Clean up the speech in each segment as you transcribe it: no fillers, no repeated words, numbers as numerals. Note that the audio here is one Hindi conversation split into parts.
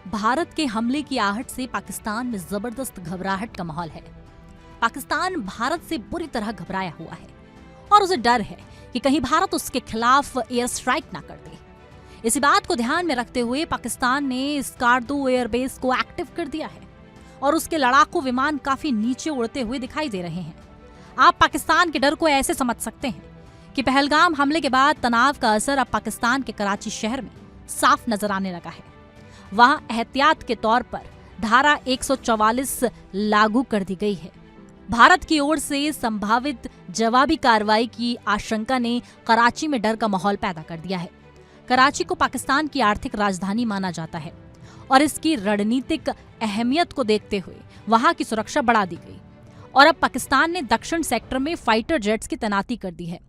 भारत के हमले की आहट से पाकिस्तान में जबरदस्त घबराहट का माहौल है। पाकिस्तान भारत से बुरी तरह घबराया हुआ है और उसे डर है कि कहीं भारत उसके खिलाफ एयर स्ट्राइक ना कर दे। इसी बात को ध्यान में रखते हुए पाकिस्तान ने स्कार्दू एयरबेस को एक्टिव कर दिया है और उसके लड़ाकू विमान काफी नीचे उड़ते हुए दिखाई दे रहे हैं। आप पाकिस्तान के डर को ऐसे समझ सकते हैं कि पहलगाम हमले के बाद तनाव का असर अब पाकिस्तान के कराची शहर में साफ नजर आने लगा है। वहां एहतियात के तौर पर धारा 144 लागू कर दी गई है। भारत की ओर से संभावित जवाबी कार्रवाई की आशंका ने कराची में डर का माहौल पैदा कर दिया है। कराची को पाकिस्तान की आर्थिक राजधानी माना जाता है और इसकी रणनीतिक अहमियत को देखते हुए वहां की सुरक्षा बढ़ा दी गई और अब पाकिस्तान ने दक्षिण सेक्टर में फाइटर जेट्स की तैनाती कर दी है।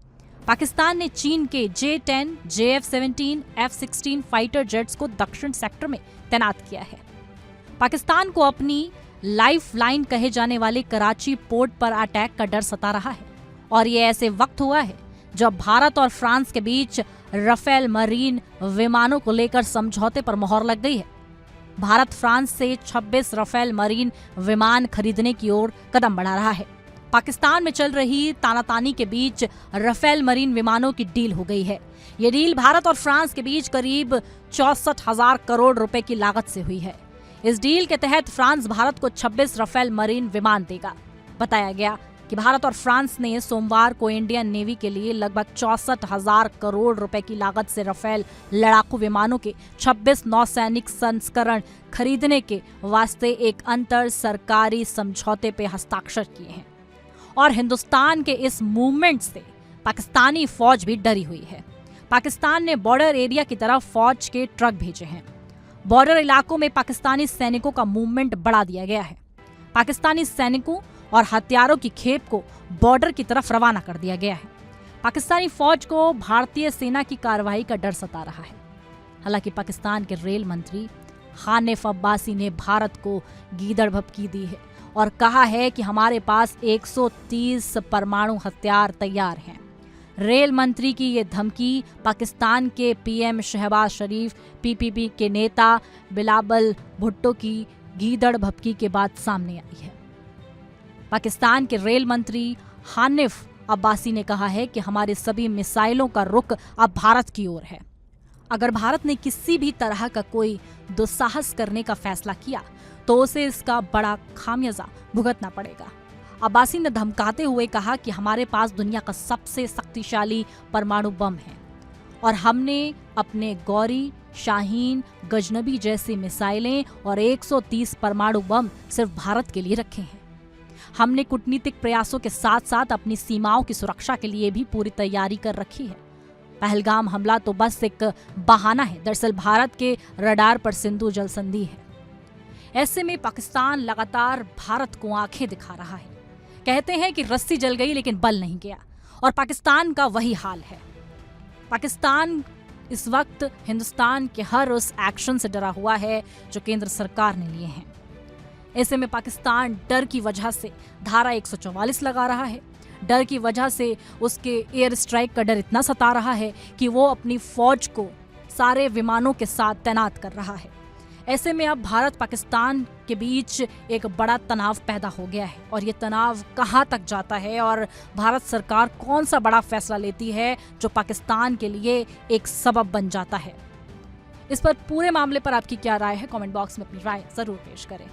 पाकिस्तान ने चीन के J-10, JF-17, F-16 fighter jets को दक्षिण सेक्टर में तैनात किया है। पाकिस्तान को अपनी लाइफ लाइन कहे जाने वाले कराची पोर्ट पर अटैक का डर सता रहा है और ये ऐसे वक्त हुआ है जब भारत और फ्रांस के बीच राफेल मरीन विमानों को लेकर समझौते पर मोहर लग गई है। भारत फ्रांस से 26 राफेल मरीन विमान खरीदने की ओर कदम बढ़ा रहा है। पाकिस्तान में चल रही तानातानी के बीच राफेल मरीन विमानों की डील हो गई है। ये डील भारत और फ्रांस के बीच करीब 64,000 करोड़ रुपए की लागत से हुई है। इस डील के तहत फ्रांस भारत को 26 राफेल मरीन विमान देगा। बताया गया कि भारत और फ्रांस ने सोमवार को इंडियन नेवी के लिए लगभग 64,000 करोड़ रुपए की लागत से राफेल लड़ाकू विमानों के 26 नौसैनिक संस्करण खरीदने के वास्ते एक अंतर सरकारी समझौते पे हस्ताक्षर किए हैं और हिंदुस्तान के इस मूवमेंट से पाकिस्तानी फौज भी डरी हुई है। पाकिस्तान ने बॉर्डर एरिया की तरफ फौज के ट्रक भेजे हैं। बॉर्डर इलाकों में पाकिस्तानी सैनिकों का मूवमेंट बढ़ा दिया गया है। पाकिस्तानी सैनिकों और हथियारों की खेप को बॉर्डर की तरफ रवाना कर दिया गया है। पाकिस्तानी फौज को भारतीय सेना की कार्रवाई का डर सता रहा है। हालांकि पाकिस्तान के रेल मंत्री हानिफ अब्बासी ने भारत को गीदड़ भभकी दी है और कहा है कि हमारे पास 130 परमाणु हथियार तैयार हैं। रेल मंत्री की ये धमकी पाकिस्तान के पीएम शहबाज शरीफ, पीपीपी के नेता बिलावल भुट्टो की गीदड़ भभकी के बाद सामने आई है। पाकिस्तान के रेल मंत्री हानिफ अब्बासी ने कहा है कि हमारे सभी मिसाइलों का रुख अब भारत की ओर है। अगर भारत ने किसी भी तरह का कोई दुस्साहस करने का फैसला किया तो उसे इसका बड़ा खामियाजा भुगतना पड़ेगा। अब्बासी ने धमकाते हुए कहा कि हमारे पास दुनिया का सबसे शक्तिशाली परमाणु बम है और हमने अपने गौरी, शाहीन, गजनबी जैसी मिसाइलें और 130 परमाणु बम सिर्फ भारत के लिए रखे हैं। हमने कूटनीतिक प्रयासों के साथ साथ अपनी सीमाओं की सुरक्षा के लिए भी पूरी तैयारी कर रखी है। पहलगाम हमला तो बस एक बहाना है। दरअसल भारत के रडार पर सिंधु जल संधि है। ऐसे में पाकिस्तान लगातार भारत को आंखें दिखा रहा है। कहते हैं कि रस्सी जल गई लेकिन बल नहीं गया और पाकिस्तान का वही हाल है। पाकिस्तान इस वक्त हिंदुस्तान के हर उस एक्शन से डरा हुआ है जो केंद्र सरकार ने लिए हैं। ऐसे में पाकिस्तान डर की वजह से धारा 144 लगा रहा है। डर की वजह से उसके एयर स्ट्राइक का डर इतना सता रहा है कि वो अपनी फौज को सारे विमानों के साथ तैनात कर रहा है। ऐसे में अब भारत पाकिस्तान के बीच एक बड़ा तनाव पैदा हो गया है और ये तनाव कहां तक जाता है और भारत सरकार कौन सा बड़ा फैसला लेती है जो पाकिस्तान के लिए एक सबब बन जाता है। इस पर पूरे मामले पर आपकी क्या राय है? कमेंट बॉक्स में अपनी राय जरूर पेश करें।